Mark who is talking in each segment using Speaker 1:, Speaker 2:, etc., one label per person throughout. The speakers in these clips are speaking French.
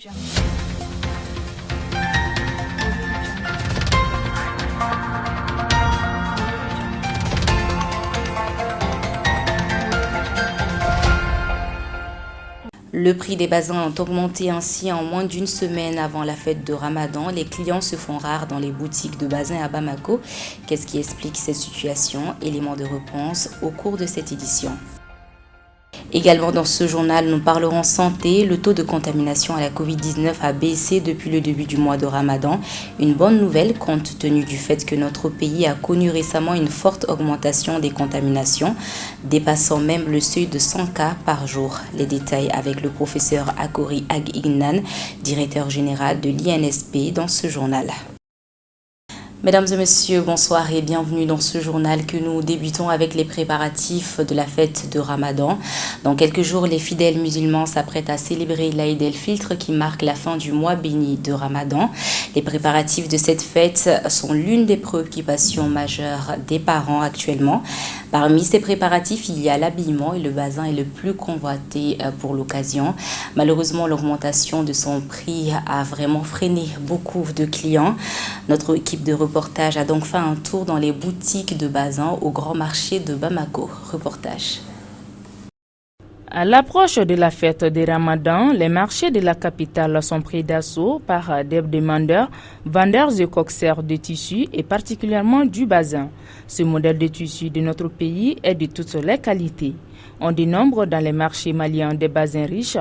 Speaker 1: Le prix des basins ont augmenté ainsi en moins d'une semaine avant la fête de Ramadan. Les clients se font rares dans les boutiques de basins à Bamako. Qu'est-ce qui explique cette situation? Élément de réponse au cours de cette édition. Également dans ce journal, nous parlerons santé. Le taux de contamination à la Covid-19 a baissé depuis le début du mois de Ramadan. Une bonne nouvelle compte tenu du fait que notre pays a connu récemment une forte augmentation des contaminations, dépassant même le seuil de 100 cas par jour. Les détails avec le professeur Akori Ag-Ignan, directeur général de l'INSP dans ce journal. Mesdames et messieurs, bonsoir et bienvenue dans ce journal que nous débutons avec les préparatifs de la fête de Ramadan. Dans quelques jours, les fidèles musulmans s'apprêtent à célébrer l'Aïd el-Fitr qui marque la fin du mois béni de Ramadan. Les préparatifs de cette fête sont l'une des préoccupations majeures des parents actuellement. Parmi ces préparatifs, il y a l'habillement et le bazin est le plus convoité pour l'occasion. Malheureusement, l'augmentation de son prix a vraiment freiné beaucoup de clients. Notre équipe de reportage a donc fait un tour dans les boutiques de bazin au grand marché de Bamako. Reportage.
Speaker 2: À l'approche de la fête des Ramadan, les marchés de la capitale sont pris d'assaut par des demandeurs, vendeurs et coxeurs de tissus et particulièrement du bazin. Ce modèle de tissu de notre pays est de toutes les qualités. On dénombre dans les marchés maliens des bazins riches,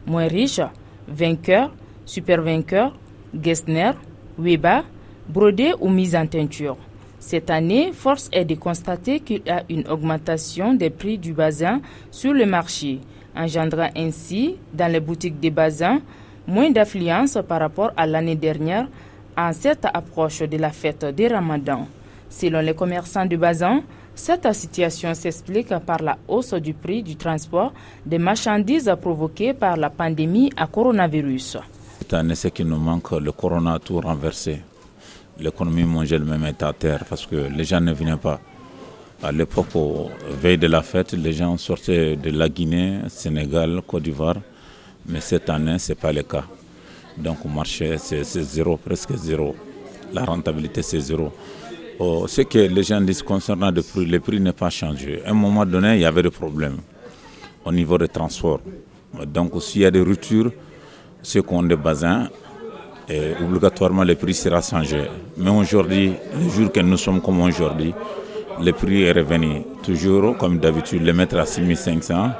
Speaker 2: moins riches, vainqueurs, super vainqueurs, Gessner, Weba, brodés ou mis en teinture. Cette année, force est de constater qu'il y a une augmentation des prix du bazin sur le marché, engendrant ainsi, dans les boutiques de bazin, moins d'affluence par rapport à l'année dernière en cette approche de la fête des Ramadan. Selon les commerçants de bazin, cette situation s'explique par la hausse du prix du transport des marchandises provoquée par la pandémie à coronavirus.
Speaker 3: Cette année, ce qui nous manque, le corona a tout renversé. L'économie mondiale même est à terre parce que les gens ne venaient pas. À l'époque, veille de la fête, les gens sortaient de la Guinée, Sénégal, Côte d'Ivoire. Mais cette année, ce n'est pas le cas. Donc au marché, c'est zéro, presque zéro. La rentabilité, c'est zéro. Ce que les gens disent concernant le prix n'est pas changé. À un moment donné, il y avait des problèmes au niveau des transports. Donc s'il y a des ruptures, ceux qui ont des bazins, et obligatoirement le prix sera changé. Mais aujourd'hui, le jour que nous sommes comme aujourd'hui, le prix est revenu. Toujours comme d'habitude, le mettre à 6500,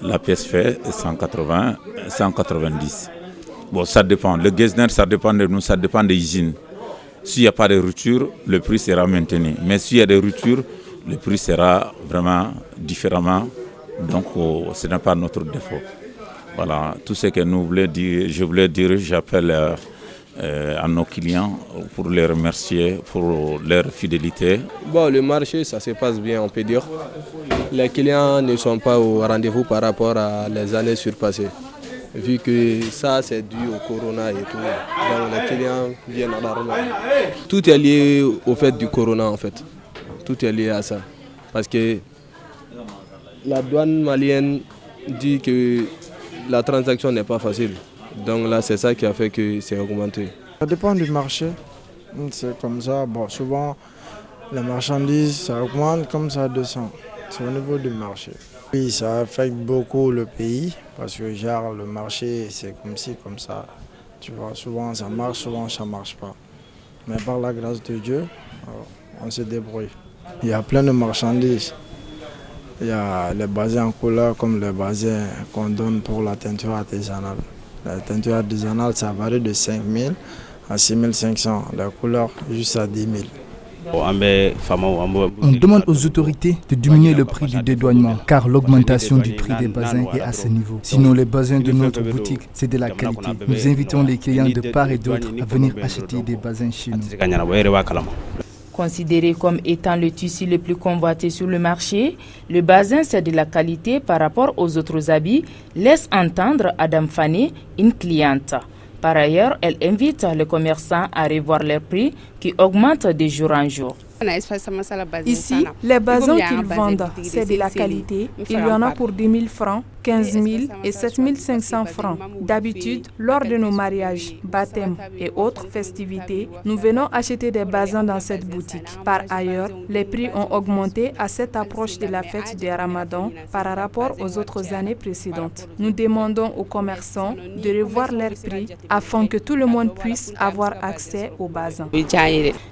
Speaker 3: la pièce fait 180, 190. Bon, ça dépend. Le Gessner, ça dépend de nous, ça dépend des usines. S'il n'y a pas de rupture, le prix sera maintenu. Mais s'il y a des ruptures, le prix sera vraiment différemment. Donc, ce n'est pas notre défaut. Voilà, tout ce que je voulais dire, j'appelle à nos clients pour les remercier pour leur fidélité.
Speaker 4: Bon, le marché, ça se passe bien, on peut dire. Les clients ne sont pas au rendez-vous par rapport à les années surpassées. Vu que ça, c'est dû au corona et tout. Donc les clients viennent à la remarque. Tout est lié au fait du corona, en fait. Tout est lié à ça. Parce que la douane malienne dit que la transaction n'est pas facile. Donc là, c'est ça qui a fait que c'est augmenté.
Speaker 5: Ça dépend du marché. C'est comme ça. Bon, souvent, les marchandises, ça augmente comme ça descend. C'est au niveau du marché. Oui, ça affecte beaucoup le pays parce que genre, le marché, c'est comme ci, comme ça. Tu vois, souvent ça marche, souvent ça ne marche pas. Mais par la grâce de Dieu, on se débrouille. Il y a plein de marchandises. Il y a les bazins en couleur comme les bazins qu'on donne pour la teinture artisanale. La teinture artisanale, ça varie de 5 000 à 6 500. La couleur, jusqu'à 10 000.
Speaker 6: On demande aux autorités de diminuer le prix du dédouanement car l'augmentation du prix des bazins est à ce niveau. Sinon, les bazins de notre boutique, c'est de la qualité. Nous invitons les clients de part et d'autre à venir acheter des bazins chez nous.
Speaker 2: Considéré comme étant le tissu le plus convoité sur le marché, le bazin c'est de la qualité par rapport aux autres habits, laisse entendre Adam Fané, une cliente. Par ailleurs, elle invite les commerçants à revoir leurs prix qui augmentent de jour en jour.
Speaker 7: Ici, les basins qu'ils vendent, c'est de la qualité. Il y en a pour 10 000 francs, 15 000 et 7 500 francs. D'habitude, lors de nos mariages, baptêmes et autres festivités, nous venons acheter des basins dans cette boutique. Par ailleurs, les prix ont augmenté à cette approche de la fête de Ramadan par rapport aux autres années précédentes. Nous demandons aux commerçants de revoir leurs prix afin que tout le monde puisse avoir accès aux basins.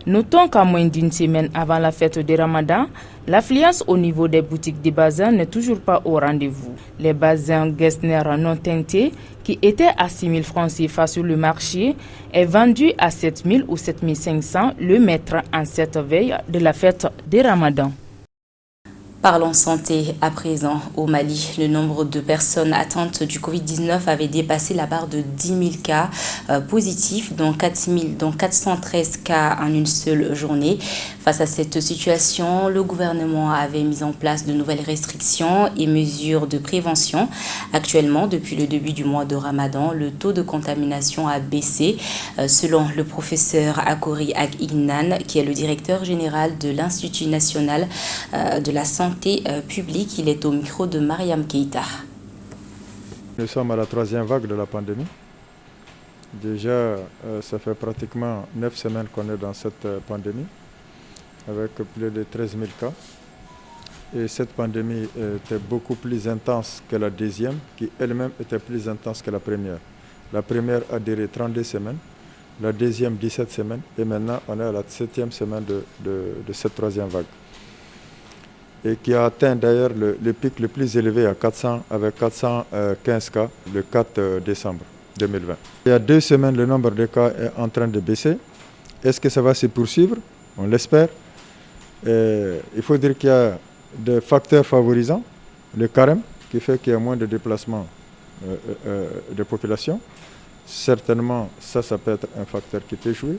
Speaker 2: Notons qu'à moins d'une semaine avant la fête de Ramadan, l'affluence au niveau des boutiques des basins n'est toujours pas au rendez-vous. Les basins Gessner non teintés, qui étaient à 6 000 francs CFA sur le marché, est vendu à 7 000 ou 7 500 le mètre en cette veille de la fête de Ramadan.
Speaker 1: Parlons santé à présent. Au Mali, le nombre de personnes atteintes du Covid-19 avait dépassé la barre de 10 000 cas positifs, dont 413 cas en une seule journée. Face à cette situation, le gouvernement avait mis en place de nouvelles restrictions et mesures de prévention. Actuellement, depuis le début du mois de Ramadan, le taux de contamination a baissé. Selon le professeur Akori Ag-Ignan, qui est le directeur général de l'Institut national de la santé publique, il est au micro de Mariam Keïta.
Speaker 8: Nous sommes à la 3e vague de la pandémie. Déjà, ça fait pratiquement 9 semaines qu'on est dans cette pandémie, avec plus de 13 000 cas. Et cette pandémie était beaucoup plus intense que la deuxième, qui elle-même était plus intense que la première. La première a duré 32 semaines, la deuxième 17 semaines, et maintenant on est à la 7e semaine de cette 3e vague. Et qui a atteint d'ailleurs le pic le plus élevé à 400, avec 415 cas le 4 décembre 2020. Il y a 2 semaines, le nombre de cas est en train de baisser. Est-ce que ça va se poursuivre? On l'espère. Il faut dire qu'il y a des facteurs favorisants, le carême, qui fait qu'il y a moins de déplacements de population. Certainement, ça peut être un facteur qui peut jouer.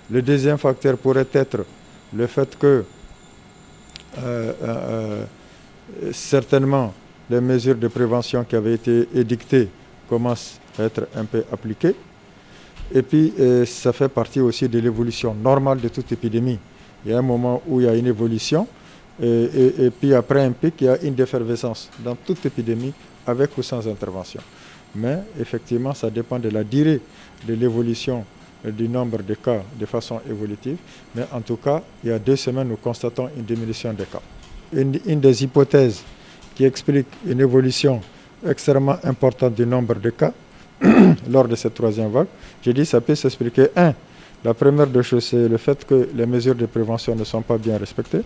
Speaker 8: Le deuxième facteur pourrait être le fait que certainement les mesures de prévention qui avaient été édictées commencent à être un peu appliquées. Et puis ça fait partie aussi de l'évolution normale de toute épidémie. Il y a un moment où il y a une évolution et puis après un pic, il y a une défervescence dans toute épidémie avec ou sans intervention. Mais effectivement, ça dépend de la durée de l'évolution du nombre de cas de façon évolutive. Mais en tout cas, il y a 2 semaines, nous constatons une diminution des cas. Une des hypothèses qui explique une évolution extrêmement importante du nombre de cas lors de cette 3e vague, j'ai dit que ça peut s'expliquer. La première des choses, c'est le fait que les mesures de prévention ne sont pas bien respectées.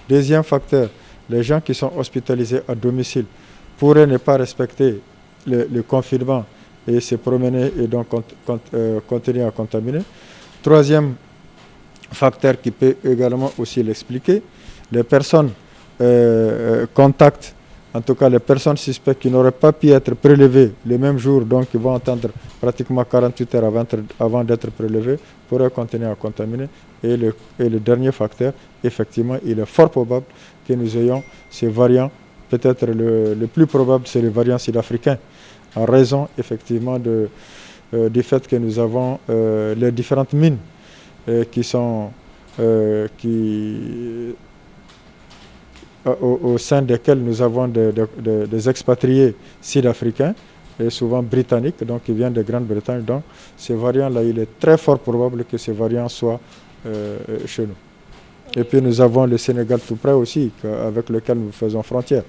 Speaker 8: Deuxième facteur, les gens qui sont hospitalisés à domicile pourraient ne pas respecter le confinement et se promener et donc continuer à contaminer. Troisième facteur qui peut également aussi l'expliquer, les personnes contacts, en tout cas les personnes suspectes qui n'auraient pas pu être prélevées le même jour, donc qui vont attendre pratiquement 48 heures avant d'être prélevées, pourraient continuer à contaminer. Et le dernier facteur, effectivement, il est fort probable que nous ayons ces variants. Peut-être le plus probable, c'est le variant sud-africain, en raison effectivement du fait que nous avons les différentes mines au sein desquelles nous avons des expatriés sud-africains et souvent britanniques, donc qui viennent de Grande-Bretagne. Donc ces variants-là, il est très fort probable que ces variants soient chez nous. Et puis nous avons le Sénégal tout près aussi, avec lequel nous faisons frontière.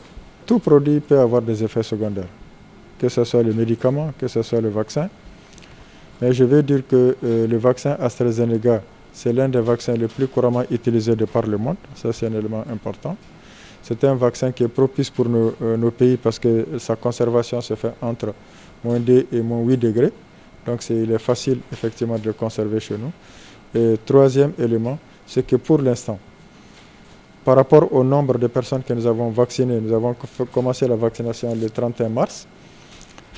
Speaker 8: Tout produit peut avoir des effets secondaires, que ce soit le médicament, que ce soit le vaccin. Mais je veux dire que le vaccin AstraZeneca, c'est l'un des vaccins les plus couramment utilisés de par le monde. Ça, c'est un élément important. C'est un vaccin qui est propice pour nos pays parce que sa conservation se fait entre -2 et -8 degrés. Donc il est facile effectivement de le conserver chez nous. Et troisième élément, c'est que pour l'instant, par rapport au nombre de personnes que nous avons vaccinées, nous avons commencé la vaccination le 31 mars.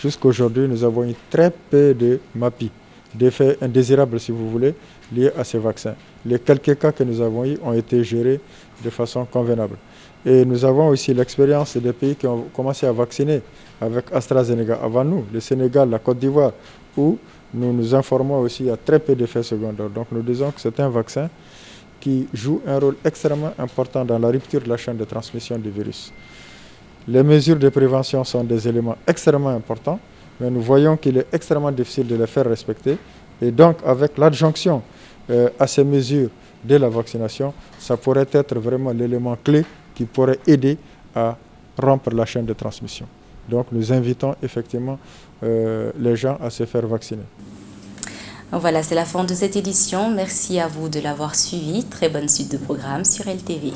Speaker 8: Jusqu'à aujourd'hui, nous avons eu très peu de MAPI, d'effets indésirables si vous voulez, liés à ces vaccins. Les quelques cas que nous avons eus ont été gérés de façon convenable. Et nous avons aussi l'expérience des pays qui ont commencé à vacciner avec AstraZeneca avant nous, le Sénégal, la Côte d'Ivoire, où nous nous informons aussi qu'il y a très peu d'effets secondaires. Donc nous disons que c'est un vaccin qui jouent un rôle extrêmement important dans la rupture de la chaîne de transmission du virus. Les mesures de prévention sont des éléments extrêmement importants, mais nous voyons qu'il est extrêmement difficile de les faire respecter. Et donc, avec l'adjonction à ces mesures de la vaccination, ça pourrait être vraiment l'élément clé qui pourrait aider à rompre la chaîne de transmission. Donc, nous invitons effectivement les gens à se faire vacciner.
Speaker 1: Voilà, c'est la fin de cette édition. Merci à vous de l'avoir suivi. Très bonne suite de programme sur LTV.